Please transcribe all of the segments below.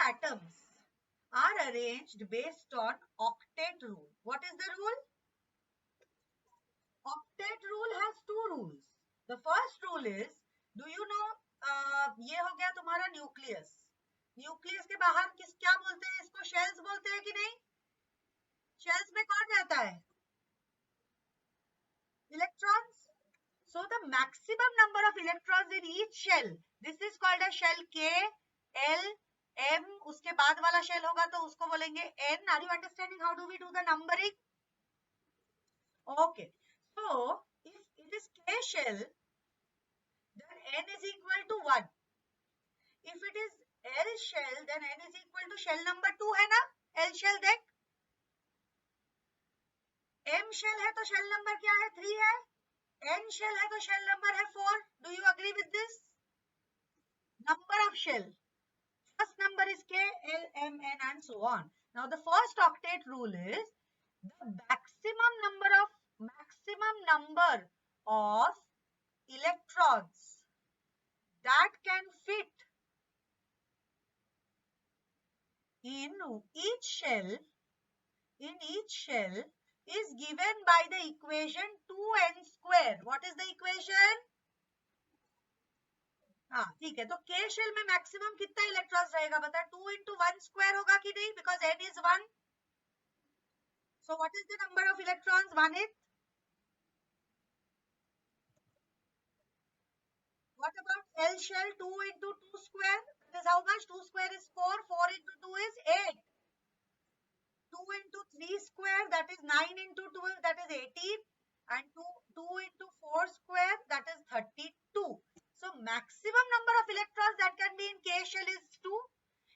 atoms are arranged based on octet rule. What is the rule? Octet rule has two rules. The first rule is, do you know, ये हो गया तुम्हारा nucleus. Nucleus के बाहर क्या बोलते हैं इसको? शेल्स बोलते हैं कि नहीं? शेल्स में कौन रहता है? Electrons. So the maximum number of electrons in each shell, this is called a shell K, L, M. उसके बाद वाला shell होगा तो उसको बोलेंगे N. Are you understanding how do we do the numbering? Okay. So if it is K shell, then N is equal to 1. If it is L shell, then N is equal to shell number 2 है ना? L shell देख. M shell है तो shell number क्या है? 3 है. N shell है तो shell number है 4. Do you agree with this? Number of shell. First number is K, L, M, N and so on. Now the first octet rule is the maximum number of electrons that can fit in each shell is given by the equation 2n square. What is the equation? हाँ ठीक है. तो K shell में maximum कितना electrons रहेगा बता? 2 into 1 square होगा कि नहीं? Because N is 1. So what is the number of electrons? 1/8. What about L shell? 2 into 2 square. That is how much? 2 square is 4. 4 into 2 is 8. 2 into 3 square, that is 9 into 12, that is 18. And 2 into 4 square, that is 32. So maximum number of electrons that can be in K shell is 2.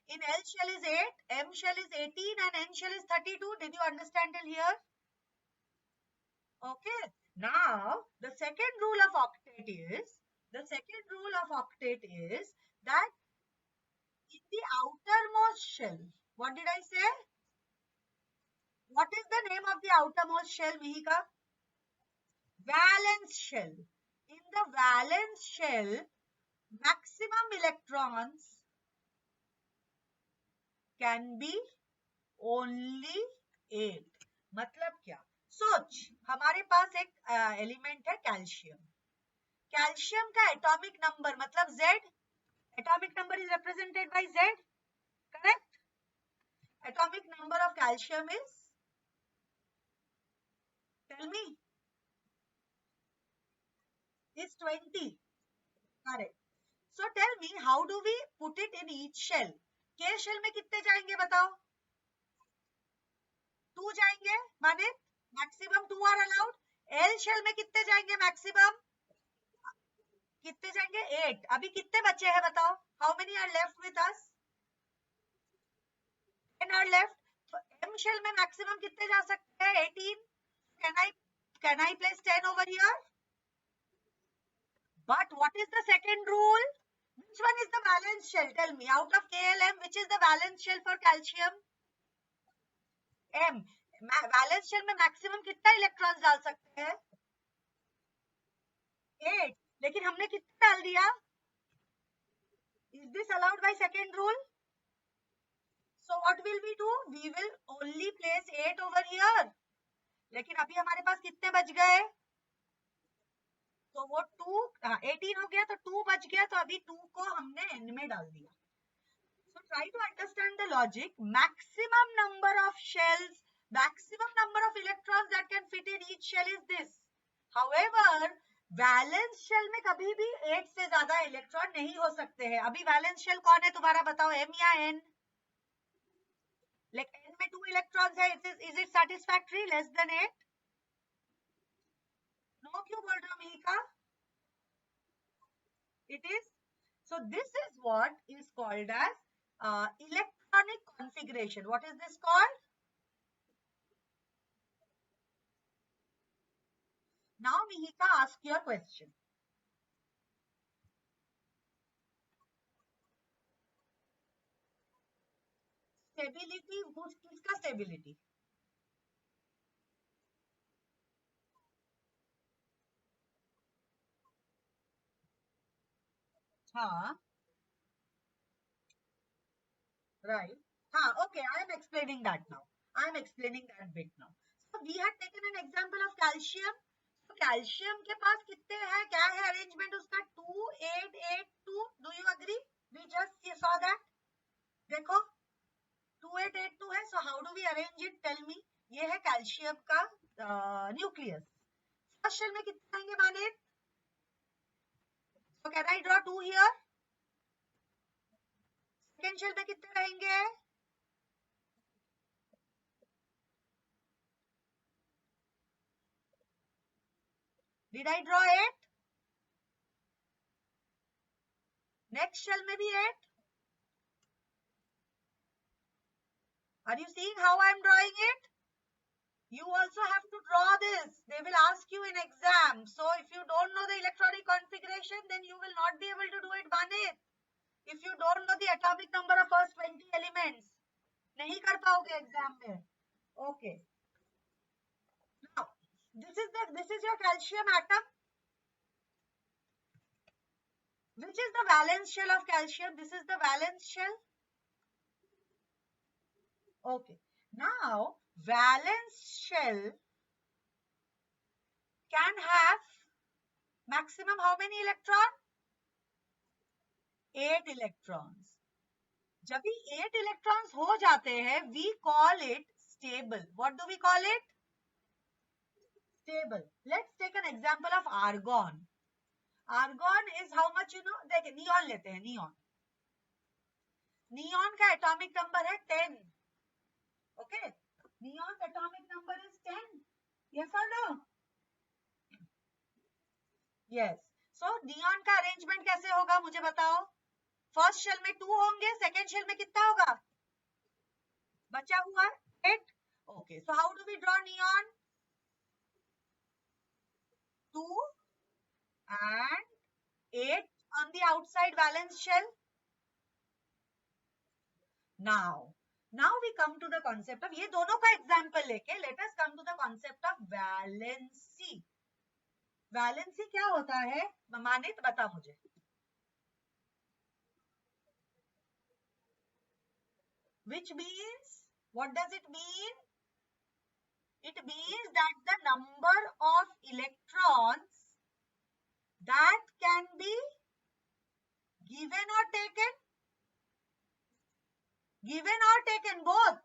In L shell is 8, M shell is 18 and N shell is 32. Did you understand till here? Okay. Now the second rule of octet is that in the outermost shell, what did I say? What is the name of the outermost shell, Mihika? Valence shell. In the valence shell, maximum electrons can be only 8. मतलब क्या? सोच, हमारे पास एक element है calcium. Calcium का atomic number मतलब Z. Atomic number is represented by Z. Correct? Atomic number of calcium is, tell me, is 20. Correct. So tell me, how do we put it in each shell? K shell में कितने जाएंगे बताओ? 2 जाएंगे, माने maximum 2 are allowed. L shell में कितने जाएंगे maximum? कितने जाएंगे? 8. अभी कितने बचे हैं बताओ? How many are left with us? 10 are left. तो M shell में मैक्सिमम कितने जा सकते हैं? 18. Can I place 10 over here? But what is the second rule? Which one is the valence shell? Tell me, out of KLM, which is the valence shell for calcium? M. Valence shell में maximum कितना electrons डाल सकते हैं? 8. लेकिन हमने कितना डाल दिया? Is this allowed by second rule? So what will we do? We will only place 8 over here. लेकिन अभी हमारे पास कितने बच गए? तो वो 2, 18 हो गया तो 2 बच गया, तो अभी 2 को हमने n में डाल दिया. So try to understand the logic. Maximum number of shells, maximum number of electrons that can fit in each shell is this. However, valence shell में कभी भी 8 से ज्यादा इलेक्ट्रॉन नहीं हो सकते हैं. अभी valence shell कौन है तुम्हारा बताओ? M या N? Like N में 2 electrons है. Is it satisfactory? Less than 8? No, क्यों बोल रहे हो Mihika? It is. So this is what is called as electronic configuration. What is this called? Now Mihika, ask your question. Stability, किसका stability? हाँ, right? Okay, I am explaining that now. I am explaining that bit now. So we had taken an example of calcium. So calcium के पास कितने हैं? क्या है arrangement उसका? 2 8 8 2. Do you agree? We just saw that. देखो 2 8 8 2 है. So how do we arrange it? Tell me. ये है calcium का nucleus. First shell में कितने आएंगे माने? So can I draw 2 here? Second shell में कितने रहेंगे? Did I draw 8? Next shell में भी 8. Are you seeing how I am drawing it? You also have to draw this. They will ask you in exam. So if you don't know the electronic configuration, then you will not be able to do it, Banit. If you don't know the atomic number of first 20 elements, नहीं कर पाओगे exam में. Okay. Now, this is your calcium atom. Which is the valence shell of calcium? This is the valence shell. Okay. Now, valence shell can have maximum how many electrons? 8 electrons. जब भी 8 electrons हो जाते हैं, we call it stable. What do we call it? Stable. Let's take an example of argon. Argon is how much you know? देखिए neon लेते हैं, neon. Neon का atomic number है 10. Okay? Neon's atomic number is 10. Yes or no? Yes. So neon का arrangement कैसे होगा मुझे बताओ? फर्स्ट शेल में 2 होंगे, सेकेंड शेल में कितना होगा? बचा हुआ 8. Okay, so how do we draw neon? 2 and 8 on the outside valence shell. Now we come to the concept of, ये दोनों का एग्जांपल लेके let us come to the concept of valency. Valency क्या होता है मानित, बता मुझे. Which means, what does it mean? It means that the number of electrons that can be given or taken. Given or taken, both.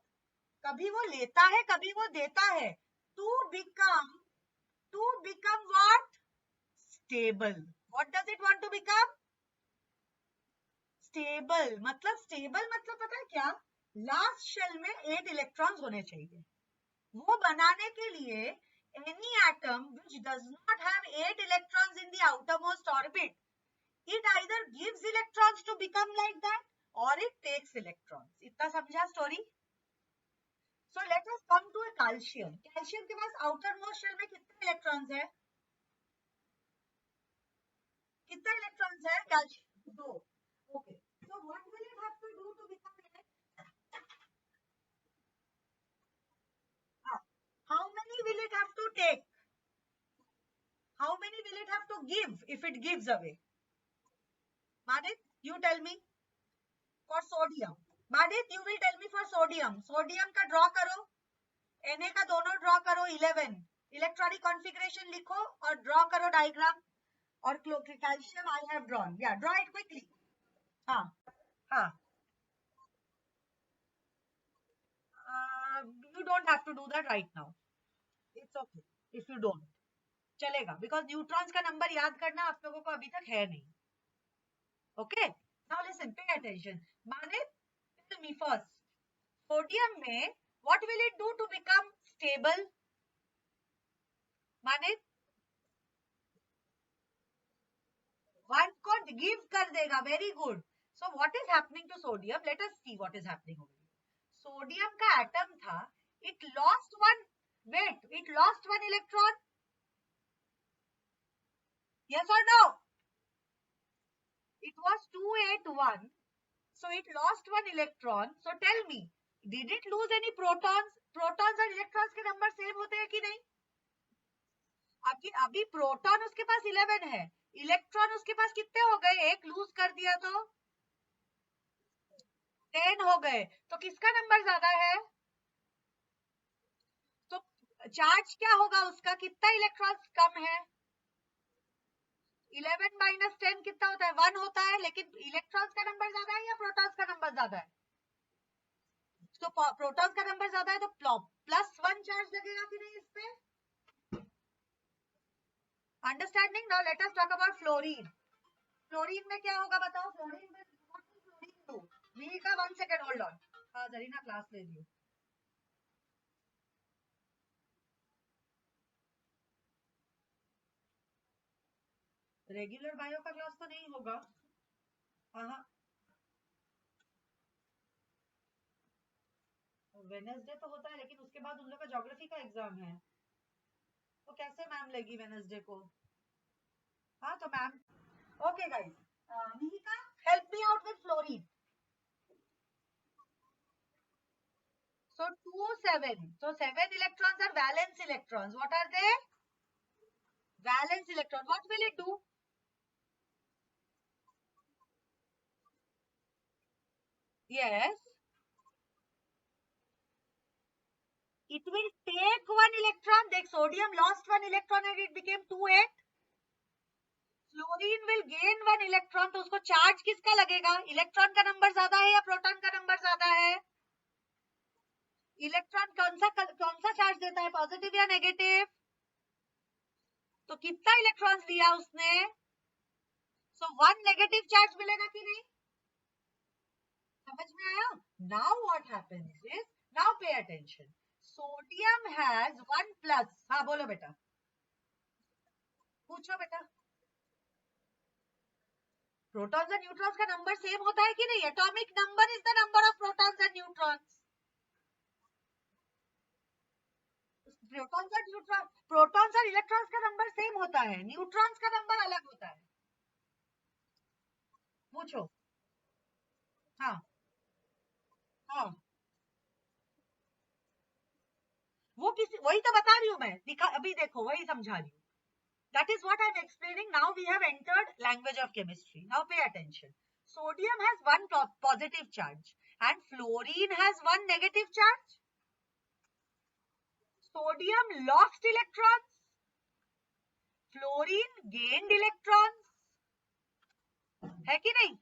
कभी वो लेता है, कभी वो देता है. To become what? Stable. What does it want to become? Stable. मतलब stable मतलब पता है क्या? Last shell में 8 electrons होने चाहिए. वो बनाने के लिए any atom which does not have 8 electrons in the outermost orbit, it either gives electrons to become like that or it takes electrons. इतना समझा story? So let us come to a calcium. Calcium के पास outermost shell में कितने electrons है? कितने electrons है? Calcium 2. Okay. So what will it have to do to become it? How many will it have to take? How many will it have to give if it gives away? Madit, you tell me. For sodium. Madit, you will tell me for sodium. Sodium का draw करो. Na का दोनों draw करो 11. Electronic configuration लिखो और draw करो diagram. और calcium I have drawn. Yeah, draw it quickly. हाँ. You don't have to do that right now. It's okay if you don't. चलेगा because neutrons का number याद करना आप लोगों को अभी तक है नहीं. Okay. Now listen, pay attention. Manit, tell me first. Sodium में what will it do to become stable? Manit, one को give कर देगा. Very good. So what is happening to sodium? Let us see what is happening over here. Sodium का atom था. It lost one electron. Yes or no? It was 281. So it lost one electron. So tell me, did it lose any protons? Protons और electrons के number same होते हैं कि नहीं? अभी proton उसके पास 11 है, इलेक्ट्रॉन उसके पास कितने हो गए? एक लूज कर दिया तो 10 हो गए, तो किसका नंबर ज्यादा है? तो चार्ज क्या होगा उसका, कितना इलेक्ट्रॉन्स कम है? 11 माइनस 10 कितना होता है? 1 होता है, लेकिन इलेक्ट्रॉन्स का नंबर ज्यादा है या प्रोटॉन्स का नंबर ज्यादा है? तो प्रोटॉन्स का नंबर ज्यादा है, तो +1 चार्ज लगेगा कि नहीं इस पे? Understanding? Now let us talk about fluorine. Fluorine में क्या होगा बताओ? फ्लोरीन में फ्लोरीन 2 वी का 1 सेकंड होल्ड ऑन। हाँ जरीना क्लास ले रही हूँ। रेगुलर बायो का क्लास तो नहीं होगा। हाँ, वेडनेसडे तो होता है, लेकिन उसके बाद उन लोग का ज्योग्राफी का एग्जाम है, तो कैसे मैम लेगी वेडनेसडे को? हाँ तो ma'am, okay guys, Nihika help me out with fluorine. So 2 7, so 7 electrons are valence electrons. What are they? Valence electron. What will it do? Yes, it will take 1 electron. Like sodium lost 1 electron and it became 2 8. Fluorine will gain 1 electron, तो उसको charge किसका लगेगा? Electron का number ज्यादा है या proton का number ज्यादा है? इलेक्ट्रॉन कौन सा चार्ज देता है, पॉजिटिव या नेगेटिव? तो कितना इलेक्ट्रॉन्स लिया उसने? सो 1 नेगेटिव चार्ज मिलेगा कि नहीं? समझ में आया? Now what happens is, now pay attention, sodium has 1 plus. हाँ बोलो बेटा, पूछो बेटा। प्रोटॉन्स और न्यूट्रॉन्स का नंबर सेम होता है कि नहीं? Atomic number is the number of protons and neutrons. Protons और इलेक्ट्रॉन्स का नंबर सेम होता है, न्यूट्रॉन्स का नंबर अलग होता है। पूछो। हाँ हाँ, वो किसी, वही तो बता रही हूँ मैं, दिखा अभी देखो, वही समझा रही हूँ। That is what I'm explaining. Now we have entered language of chemistry. Now pay attention. Sodium has 1 positive charge and fluorine has 1 negative charge. Sodium lost electrons, fluorine gained electrons. है कि नहीं?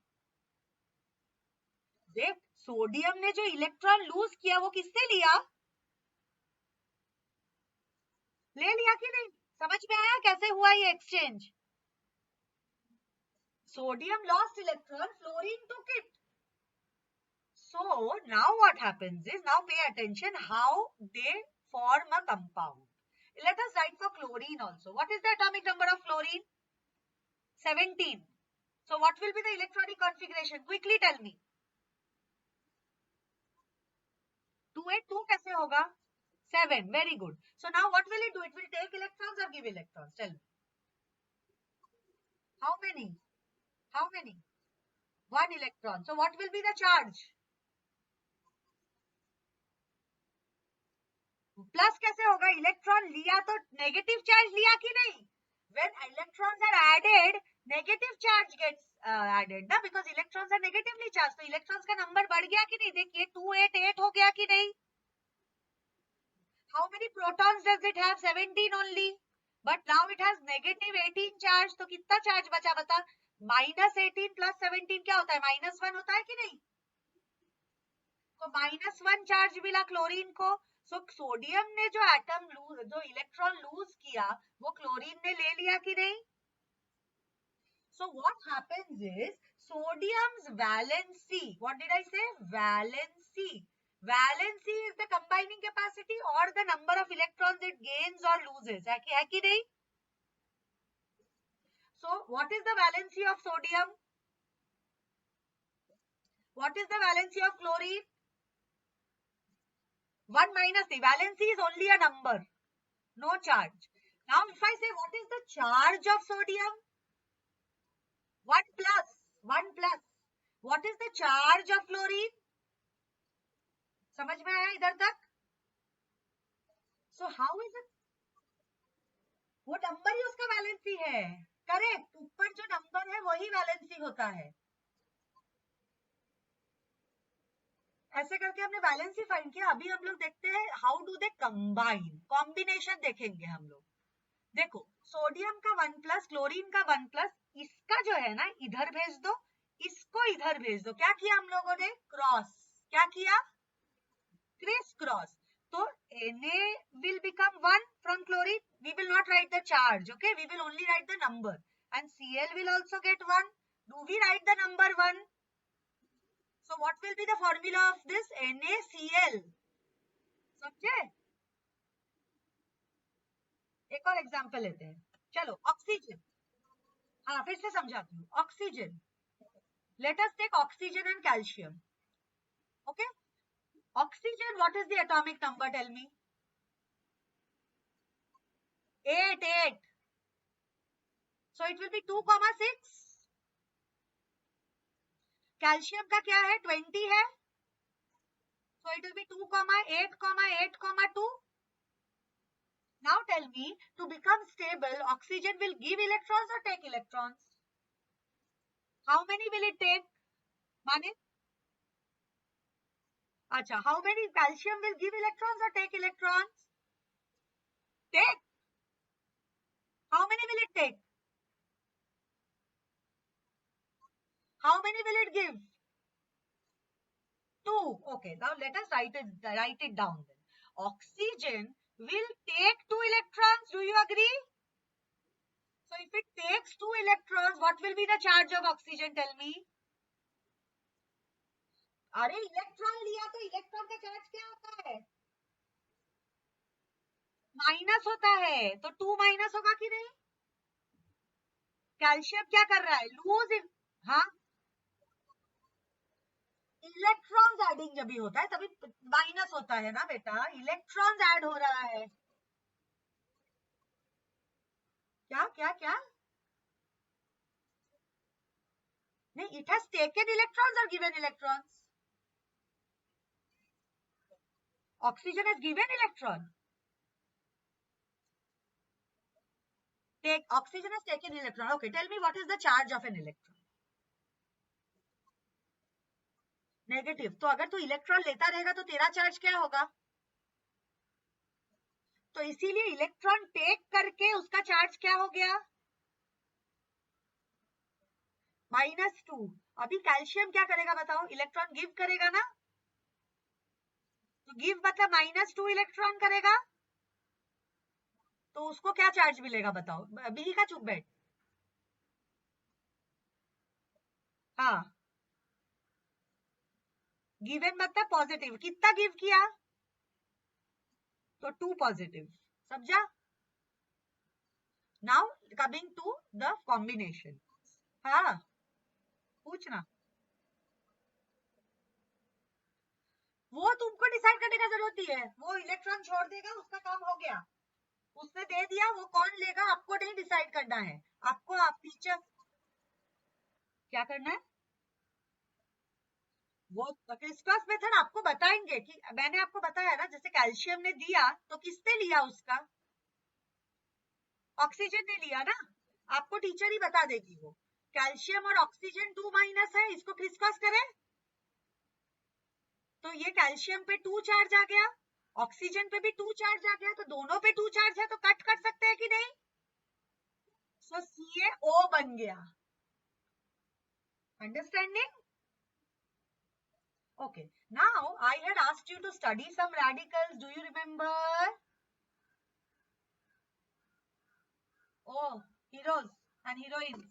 देख, सोडियम ने जो electron lose किया वो किससे लिया? ले लिया कि नहीं? समझ में आया कैसे हुआ ये exchange? Sodium lost electron, fluorine took it. So now what happens is, now pay attention how they form a compound. Let us write for chlorine also. What is the atomic number of chlorine? 17. So what will be the electronic configuration? Quickly tell me. 282 कैसे होगा? 7. Very good. So now what will it do? It will take electrons or give electrons? Tell me. How many? How many? 1 electron. So what will be the charge? Plus कैसे होगा? Electron लिया तो negative charge लिया कि नहीं? when electrons are added, negative charge gets added ना, because electrons are negatively charged, तो electrons का नंबर बढ़ गया कि नहीं? देखिए 288 हो गया कि नहीं? how many protons does it have? 17 only, but now it has negative 18 charge, तो कितना चार्ज बचा बता? -18 + 17 क्या होता है? -1 होता है कि नहीं? तो -1 चार्ज मिला क्लोरीन को। सो सोडियम ने जो एटम लूज, जो इलेक्ट्रॉन लूज किया, वो क्लोरीन ने ले लिया कि नहीं? So what happens is, sodium's valency, what did I say? Valency. Valency is the combining capacity or the number of electrons it gains or loses. है कि नहीं? So what is the valency of sodium? What is the valency of chlorine? 1 minus the valency is only a number, no charge. Now if I say what is the charge of sodium? 1 plus, 1 plus. What is the charge of fluorine? समझ में आया इधर तक? So how is it? वो number ही उसका valency है। Correct, ऊपर जो नंबर है वही वैलेंसी होता है। ऐसे करके हमने वैलेंसी फाइंड किया। अभी हम लोग देखते हैं how do they combine, combination देखेंगे हम लोग। देखो सोडियम का 1+, क्लोरीन का 1+, इसका जो है ना इधर भेज दो, इसको इधर भेज दो। क्या किया हम लोगों ने? क्रॉस। क्या किया? Criss cross. तो Na will become 1 from chlorine. We will not write the charge, okay? We will only write the number. And Cl will also get 1. Do we write the number 1? So what will be the formula of this? NaCl. समझे? एक और example लेते हैं। चलो oxygen, हाँ फिर से समझाती हूँ। Oxygen, let us take oxygen and calcium. Okay? Oxygen, what is the atomic number? Tell me. 8. So it will be 2,6. Calcium का क्या है? 20 है। So it will be 2,8,8,2. Now tell me, to become stable, oxygen will give electrons or take electrons? How many will it take? माने? अच्छा, how many calcium will give electrons or take electrons? Take. How many will it take? How many will it give? 2. Okay, now let us write it down then. Oxygen will take 2 electrons. Do you agree? So if it takes 2 electrons, what will be the charge of oxygen? Tell me. अरे electron लिया तो electron का charge क्या होता है? Minus होता है। तो 2 माइनस होगा कि नहीं? कैल्शियम क्या कर रहा है? लूज। हाँ, इलेक्ट्रॉन्स एडिंग जब भी होता है तभी माइनस होता है ना बेटा। इलेक्ट्रॉन्स ऐड हो रहा है। क्या क्या क्या? नहीं, it has taken electrons or given electrons? Oxygen has given electron. Oxygen has taken electron. Okay, tell me what is the charge of an electron? Negative. तो अगर तू इलेक्ट्रॉन लेता रहेगा तो तेरा चार्ज क्या होगा? तो इसीलिए इलेक्ट्रॉन टेक करके उसका चार्ज क्या हो गया? -2। अभी कैल्शियम क्या करेगा बताओ? इलेक्ट्रॉन गिव करेगा ना। तो गिव मतलब -2 इलेक्ट्रॉन करेगा। तो उसको क्या चार्ज मिलेगा बताओ? बी का चुप बैठ। हाँ, गिवन मतलब पॉजिटिव। कितना गिव किया? तो 2 पॉजिटिव। समझा? Now coming to the combination. हाँ, पूछना। वो तुमको डिसाइड करने का जरूरत ही है। वो इलेक्ट्रॉन छोड़ देगा, उसका काम हो गया। उसने दे दिया, वो कौन लेगा आपको नहीं डिसाइड करना है। आपको आप टीचर क्या करना है? वो क्रिस्क्रॉस मेथड आपको बताएंगे कि मैंने आपको बताया ना, जैसे कैल्शियम ने दिया तो किसने लिया उसका? ऑक्सीजन ने लिया ना। आपको टीचर ही बता देगी वो। कैल्शियम और ऑक्सीजन 2- है, इसको क्रिस्क्रॉस करें तो ये कैल्शियम पे 2 चार्ज आ गया, ऑक्सीजन पे भी 2 चार्ज आ गया, तो दोनों पे 2 चार्ज है तो कट कर सकते हैं कि नहीं? सो CaO बन गया। Understanding? Okay, now I had asked you to study some radicals. Do you remember? Oh, heroes and heroines.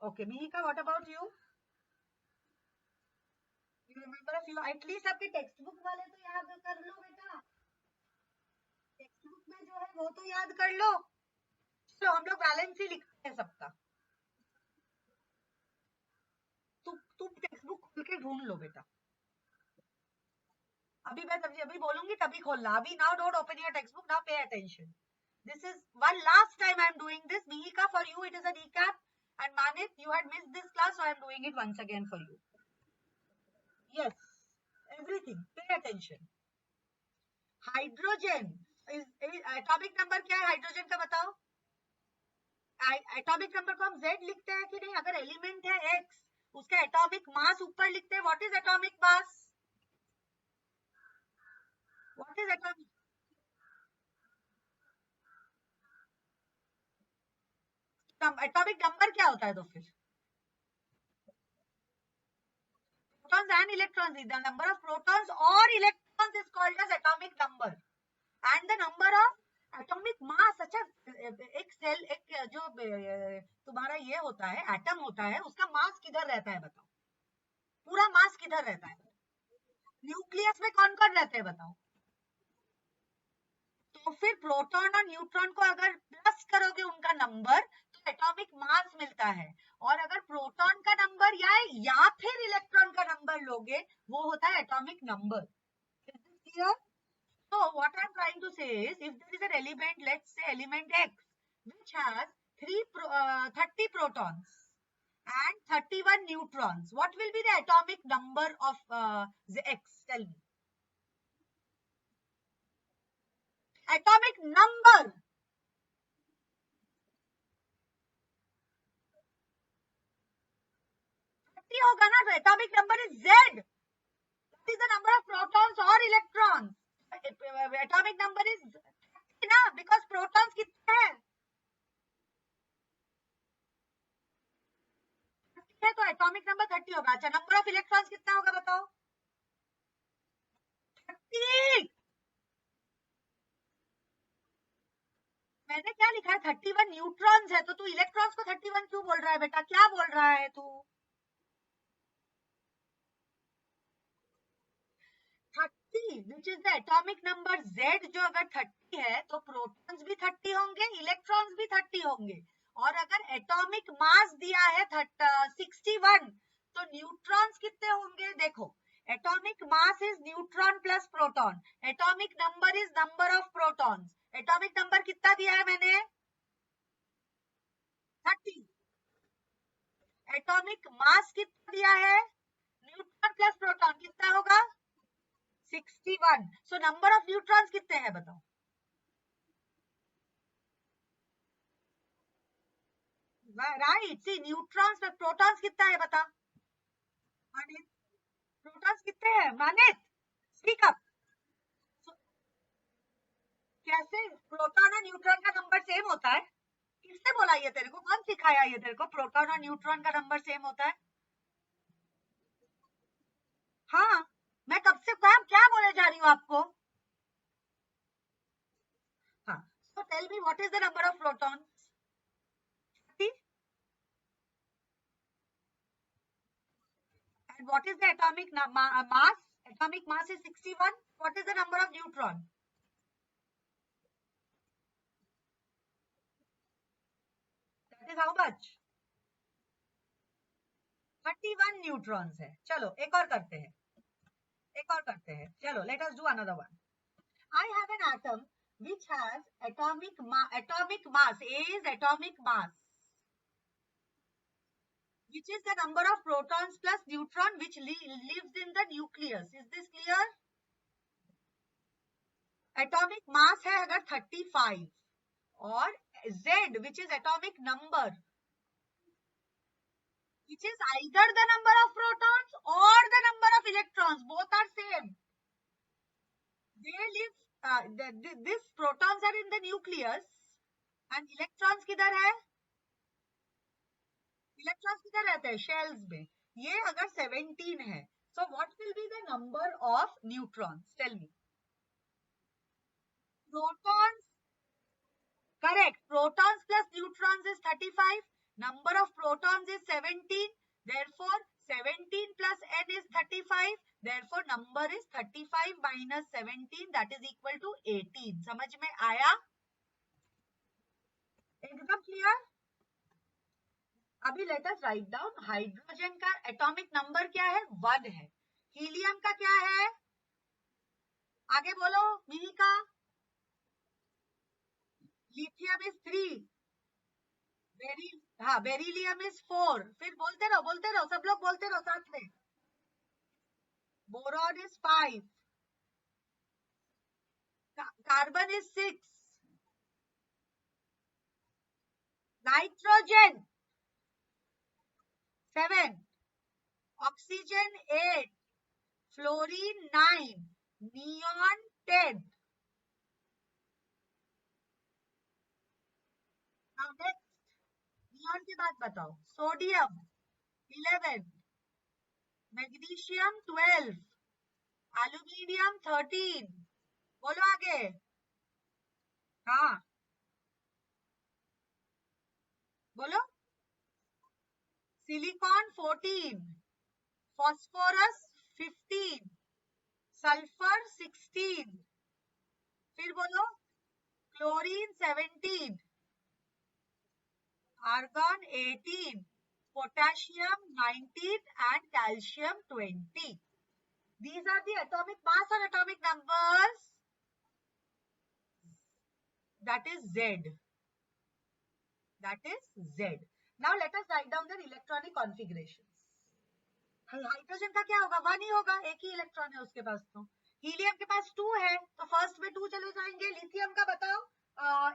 Okay, Mihika, what about you? You remember a few? At least आपके text book वाले तो याद कर लो बेटा। Text book में जो है वो तो याद कर लो। चलो हम लोग बैलेंस ही लिखते हैं सबका। तुम टेक्स्ट बुक खोल के ढूंढ लो बेटा। अभी मैं अभी बोलूंगी तभी खोलना। अभी now don't open your textbook, now pay attention. This is one last time I am doing this. Mihika, for you it is a recap, and Manit, you had missed this class, so I am doing it once again for you. Yes, everything. Pay attention. Hydrogen is atomic number क्या है hydrogen का बताओ? Atomic number को हम Z लिखते हैं कि नहीं? अगर एलिमेंट है X उसका एटॉमिक मास ऊपर लिखते हैं. What is atomic mass? What is atomic? Atomic number क्या होता है तो फिर? protons and electrons. The number of protons or electrons is called as atomic number. And the number of atomic mass. अच्छा, एक सेल, एक जो तुम्हारा ये होता है, एटम होता है, उसका मास किधर रहता है बताओ? पूरा मास किधर रहता है? न्यूक्लियस में कौन कौन रहते हैं बताओ? तो फिर प्रोटॉन और न्यूट्रॉन को अगर प्लस करोगे उनका नंबर तो एटॉमिक मास मिलता है. और अगर प्रोटॉन का नंबर या फिर इलेक्ट्रॉन का नंबर लोगे वो होता है atomic number. clear? So what I'm trying to say is, if there is an element, let's say element X, which has 30 protons and 31 neutrons, what will be the atomic number of the X? Tell me. Atomic number. होगा ना, तो atomic number is Z. That is the number of protons or electrons. Atomic number is ना, because protons कितने हैं? है तो atomic number 30 होगा. अच्छा, नंबर ऑफ इलेक्ट्रॉन्स कितना होगा बताओ? 30. मैंने क्या लिखा है? 31 न्यूट्रॉन्स है, तो तू इलेक्ट्रॉन्स को 31 क्यों बोल रहा है बेटा? क्या बोल रहा है तू? 30 which is the atomic number Z. जो अगर 30 है तो प्रोटॉन्स भी 30 होंगे, इलेक्ट्रॉन्स भी 30 होंगे. और अगर एटॉमिक मास दिया है 61, तो न्यूट्रॉन्स कितने होंगे? देखो, atomic mass is neutron plus proton. Atomic number is number of protons. Atomic number कितना दिया है मैंने? 30. एटॉमिक मास कितना दिया है? न्यूट्रॉन प्लस प्रोटॉन कितना होगा? 61. सो नंबर ऑफ न्यूट्रॉन्स कितने हैं बताओ? राइट. सी, न्यूट्रॉन्स में प्रोटॉन्स कितना है बता? मानित, प्रोटॉन्स कितने हैं मानित? Speak up. कैसे प्रोटॉन और न्यूट्रॉन का नंबर सेम होता है? किसने बोला ये तेरे को? कौन सिखाया ये तेरे को प्रोटॉन और न्यूट्रॉन का नंबर सेम होता है? हाँ, मैं कब से क्या बोले जा रही हूँ आपको? हाँ. So tell me, what is the number of protons? 30. And what is the atomic mass? Atomic mass is 61. What is the number of neutron? That is how much? 31 neutrons है. चलो एक और करते हैं, एक और करते हैं. चलो, let us do another one. I have an atom which has atomic mass. A is atomic mass, which is the number of protons plus neutron which lives in the nucleus. Is this clear? Atomic mass है अगर 35 और Z which is atomic number, which is either the number of protons or the number of electrons. Both are same. They live. These protons are in the nucleus and electrons किधर है? Electrons किधर रहते हैं? Shells में. ये अगर 17 है, so what will be the number of neutrons? Tell me. Protons. Correct. Protons plus neutrons is 35. Number of protons is 17. Therefore, 17 plus n is 35. Therefore, number is 35 minus 17. That is equal to 18. समझ में आया? एकदम clear? अभी let us write down. Hydrogen का atomic number क्या है? 1 है. Helium का क्या है? आगे बोलो Mihika. Lithium is 3. Beryllium is 4. फिर बोलते रहो सब लोग बोलते रहो साथ में. Boron is 5. Carbon is 6. Nitrogen 7. Oxygen 8, fluorine 9, neon 10। Neon की बात बताओ। Sodium 11, magnesium 12, aluminium 13। बोलो आगे। हाँ बोलो। Silicon 14, phosphorus 15, sulphur 16। फिर बोलो। Chlorine 17, argon 18, potassium 19 and calcium 20. These are the atomic mass or atomic numbers. That is Z. That is Z. Now let us write down their electronic configurations. Hydrogen का क्या होगा? 1 ही होगा, एक ही electron है उसके पास। तो हीलियम के पास 2 है, तो फर्स्ट में 2 चले जाएंगे। लिथियम का बताओ,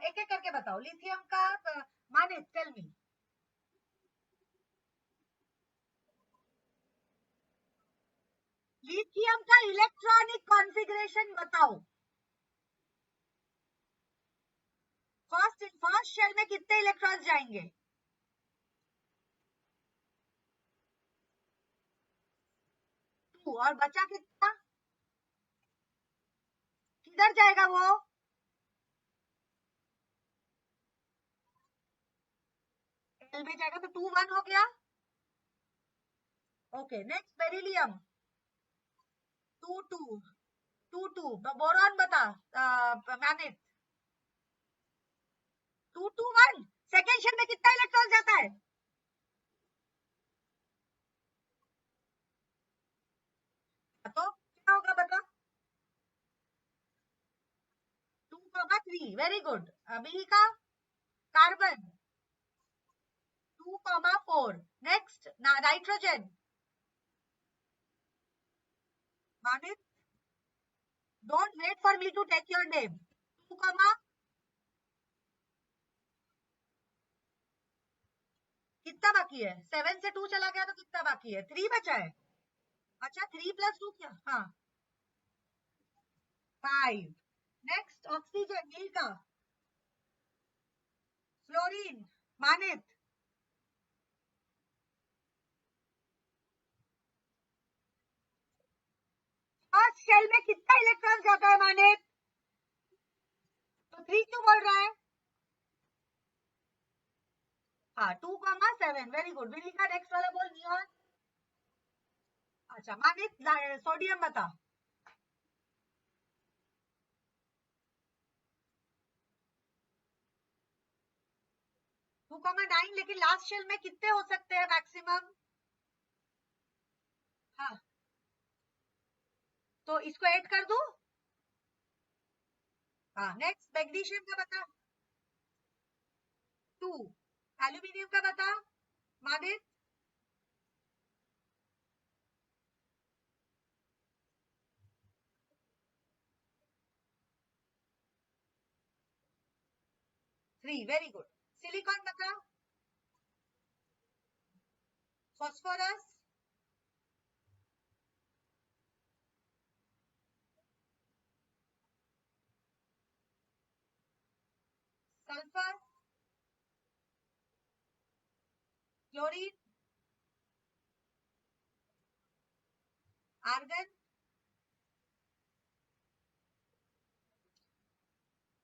एक एक करके बताओ। लिथियम का माने, टेल मी। लिथियम का इलेक्ट्रॉनिक कॉन्फ़िगरेशन बताओ। फर्स्ट शेल में कितने इलेक्ट्रॉन जाएंगे? 2। और बचा कितना? किधर जाएगा वो? एल में जाएगा, तो 2 1 हो गया। Okay, next beryllium 2 2 2 2। बोरॉन बता, मैनेट 2 2 1। सेकेंड शेल में कितना इलेक्ट्रॉन जाता है? तो क्या होगा बता? 2,3। Very good. अभी का carbon 2,4। Next nitrogen Manit, don't wait for me to take your name. 2, कितना बाकी है? 7 से 2 चला गया तो कितना बाकी है? 3 बचा है। अच्छा, 3 + 2 क्या? हाँ, 5। नेक्स्ट ऑक्सीजन, नील का फ्लोरीन मानित, फर्स्ट शेल में कितना इलेक्ट्रॉन जाता है मानित? तो 3 क्यों बोल रहा है? हाँ, 2,7। Very good. बिल्ली का नेक्स्ट वाला बोल, नियॉन। अच्छा मानित, सोडियम बता। 2,9। लेकिन लास्ट शेल में कितने हो सकते हैं मैक्सिमम? हाँ, तो इसको ऐड कर दूं? हाँ, नेक्स्ट मैग्नीशियम का बता। 2। एल्यूमिनियम का बता मानित। 3। Very good. सिलिकॉन बता। Phosphorus, sulphur, chlorine, argon,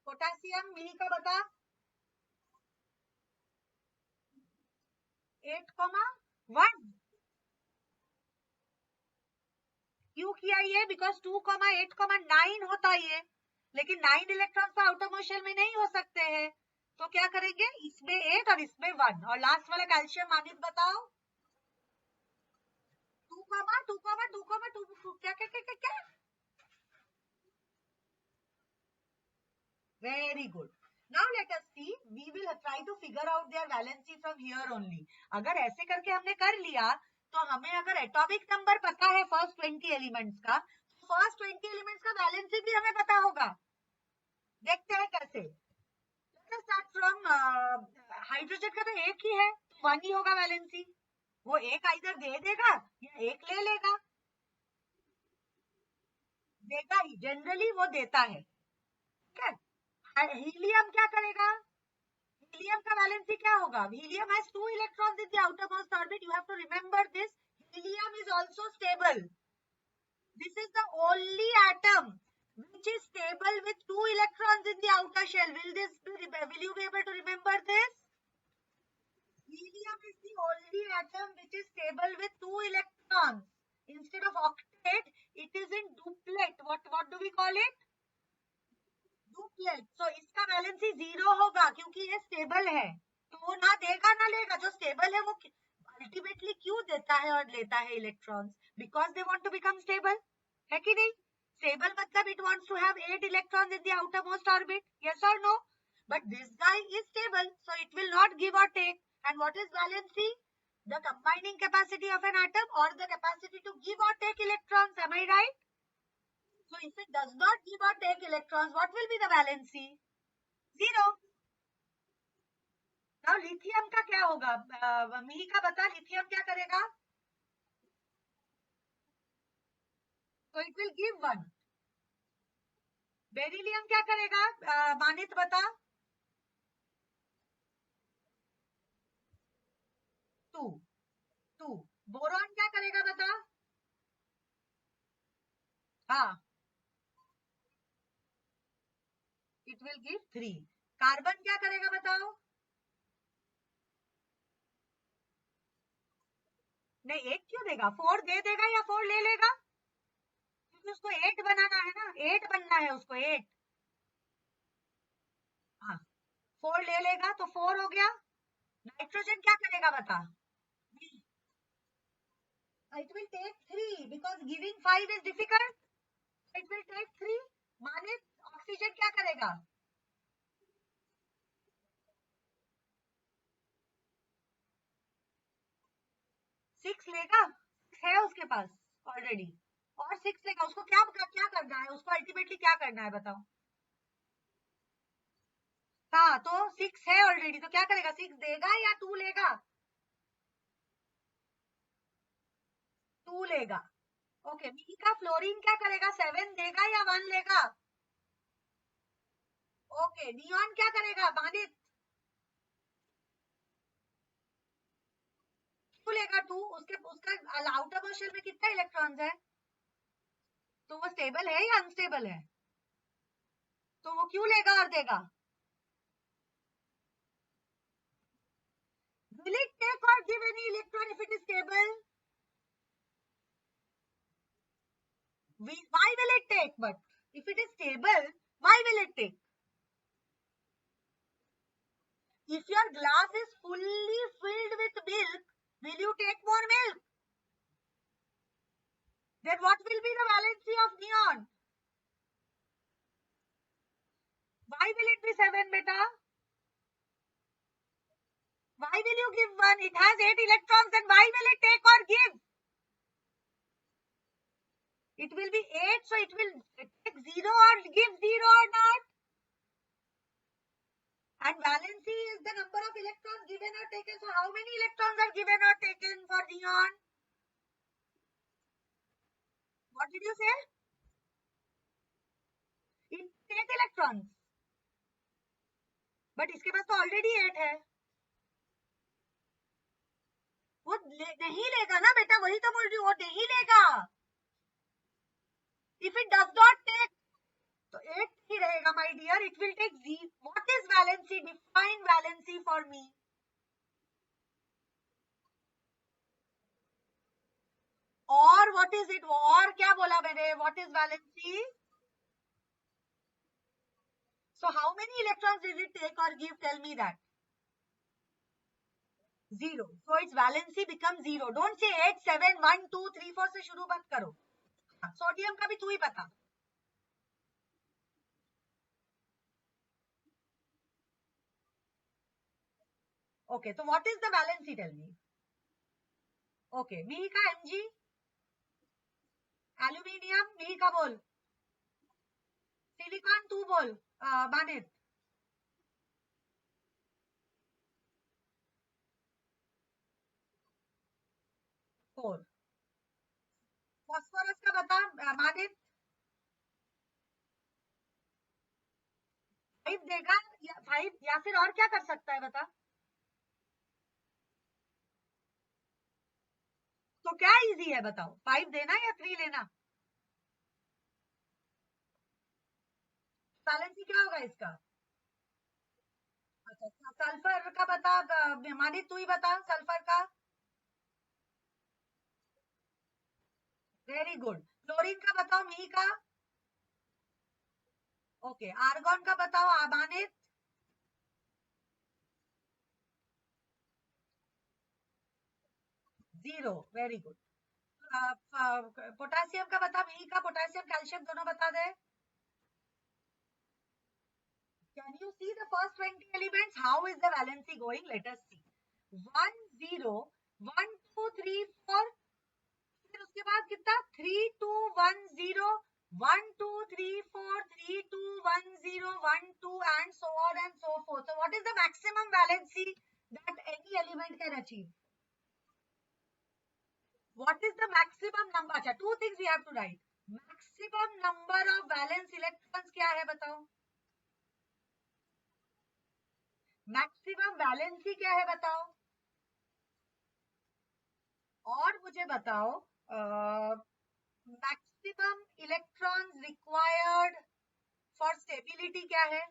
potassium, मिली का बता। 8,1। क्यों किया ये? बिकॉज 2,8,9 होता ये, लेकिन 9 इलेक्ट्रॉन तो आउटर मोशन में नहीं हो सकते हैं। तो क्या करेंगे? इसमें 8 और इसमें 1। और लास्ट वाला कैल्शियम मानित बताओ। 2, 2, 2, 2, क्या क्या क्या क्या क्या? Very good. Now let us see. We will try to figure out their valency from here only. अगर ऐसे करके हमने कर लिया, तो हमें अगर एटॉमिक नंबर पता है फर्स्ट 20 एलिमेंट्स का, फर्स्ट 20 एलिमेंट्स का वैलेंसी भी हमें पता होगा। देखते हैं कैसे। Let us start from hydrogen का तो एक ही है, 1 ही होगा वैलेंसी। वो एक आइदर दे देगा या एक ले लेगा, देगा ही, जनरली वो देता है, ठीक है। हीलियम क्या करेगा, हीलियम का वैलेंसी क्या होगा, helium has 2 electrons in the outermost orbit, you have to remember this, helium is also stable, this is the only atom which is stable with 2 electrons in the outer shell, will you be able to remember this, helium is the only atom which is stable with 2 electrons, instead of octet it is in duplet, what do we call it, duplet, so इसका valency 0 होगा क्योंकि ये stable है, तो वो ना देगा ना लेगा, जो स्टेबल है वो अल्टीमेटली क्यों देता है और लेता है electrons, because they want to become stable, है कि नहीं, स्टेबल मतलब it wants to have 8 electrons in the outermost orbit, yes और no, but this guy is stable so it will not give और take, and what is valency, the combining capacity of an atom or the capacity to give or take electrons, am I right? So if it does not give or take electrons, what will be the valency? 0. Now lithium का क्या होगा, मिहिका बता, lithium क्या करेगा, so it will give 1. Beryllium क्या करेगा, मानित बता, 2. 2. Boron क्या करेगा बता, हाँ, it will give 3. कार्बन क्या करेगा बताओ, नहीं 1 क्यों देगा, 4 दे देगा या 4 ले लेगा, क्योंकि उसको 8 बनाना है ना, 8 बनना है उसको, 8, हाँ, 4 ले लेगा तो 4 हो गया, नाइट्रोजन क्या करेगा बता, it will take 3 because giving 5 is difficult, it will take 3. मानित oxygen क्या करेगा, 6 लेगा, है उसके पास ऑलरेडी, और 6 लेगा, उसको क्या क्या करना है, उसको अल्टीमेटली क्या करना है बताओ, हाँ, तो 6 है ऑलरेडी, तो क्या करेगा, 6 देगा या 2 लेगा, 2 लेगा, ओके। मिहिका फ्लोरीन क्या करेगा, 7 देगा या 1 लेगा, ओके। नियॉन क्या करेगा मानित, 2 लेगा, 2, उसका आउटर मोस्ट शेल में कितना इलेक्ट्रॉन्स है, तो वो स्टेबल है या अनस्टेबल है, तो वो क्यों लेगा और देगा, will it take or give any electron if it is stable, why will it take, but if it is stable why will it take, if your glass is fully filled with milk, will you take more milk, then what will be the valency of neon, why will it be 7 beta, why will you give 1, it has 8 electrons, then why will it take or give, it will be 8, so it will take 0 or give 0 or not, and valency is the number of electrons given or taken, so how many electrons are given or taken for neon, what did you say, it's 8 electrons, but इसके पास तो already 8 है, वो नहीं लेगा ना बेटा, वही तो बोल रही हूँ, वो नहीं लेगा, if it does not take, तो 8 ही रहेगा my dear, it will take 0. what is valency, define valency for me, और what is it, और क्या बोला मैंने, what is valency, so how many electrons did it take or give, tell me that, 0, so its valency becomes 0, don't say 8 7 1 2 3 4 से शुरू मत करो, sodium का भी तू ही बता, okay, so what is the valency, tell me, okay, Mihika Mg, aluminium Mihika बोल, silicon तू बोल, मानित, 4। फास्फोरस का बता मानित, 5 देगा या 5 या फिर और क्या कर सकता है बता। तो क्या इजी है बताओ, 5 देना या 3 लेना। बैलेंस क्या होगा इसका। अच्छा, सल्फर का बता मानित, तू ही बता सल्फर का। Very good. क्लोरीन का बताओ मी का। ओके, आर्गन का बताओ मानित। 0। Very good. पोटेशियम का बता मी का, पोटेशियम कैल्शियम दोनों बता दे। Can you see the first 20 elements? How is the valency going? Let us see. 1 0 1 2 3 4, फिर उसके बाद कितना 3 2 1 0 1 2 3 4 3 2 1 0 1 2 and so on and so forth. So what is the maximum valency that any element can achieve? What is the maximum number? अच्छा, two things we have to write. Maximum number of valence electrons क्या है बताओ। Maximum valency क्या है बताओ। और मुझे बताओ maximum electrons required for stability क्या है।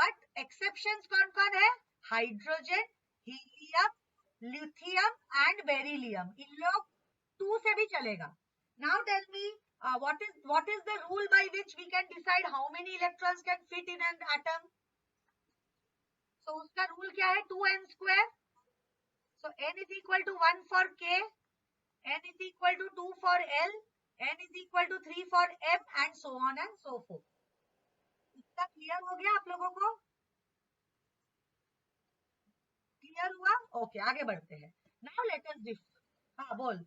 बट एक्सेप्शंस कौन कौन है, hydrogen, helium, lithium and beryllium, इन लोग 2 से भी चलेगा। Now tell me what is the rule by which we can decide how many electrons can fit in an atom? So उसका रूल क्या है, 2n square. So n is equal to 1 for k, n is equal to 2 for l, n is equal to 3 for m and so on and so forth. इसका clear हो गया आप लोगों को, clear हुआ। ओके, आगे बढ़ते हैं। Now let us discuss. हाँ बोल।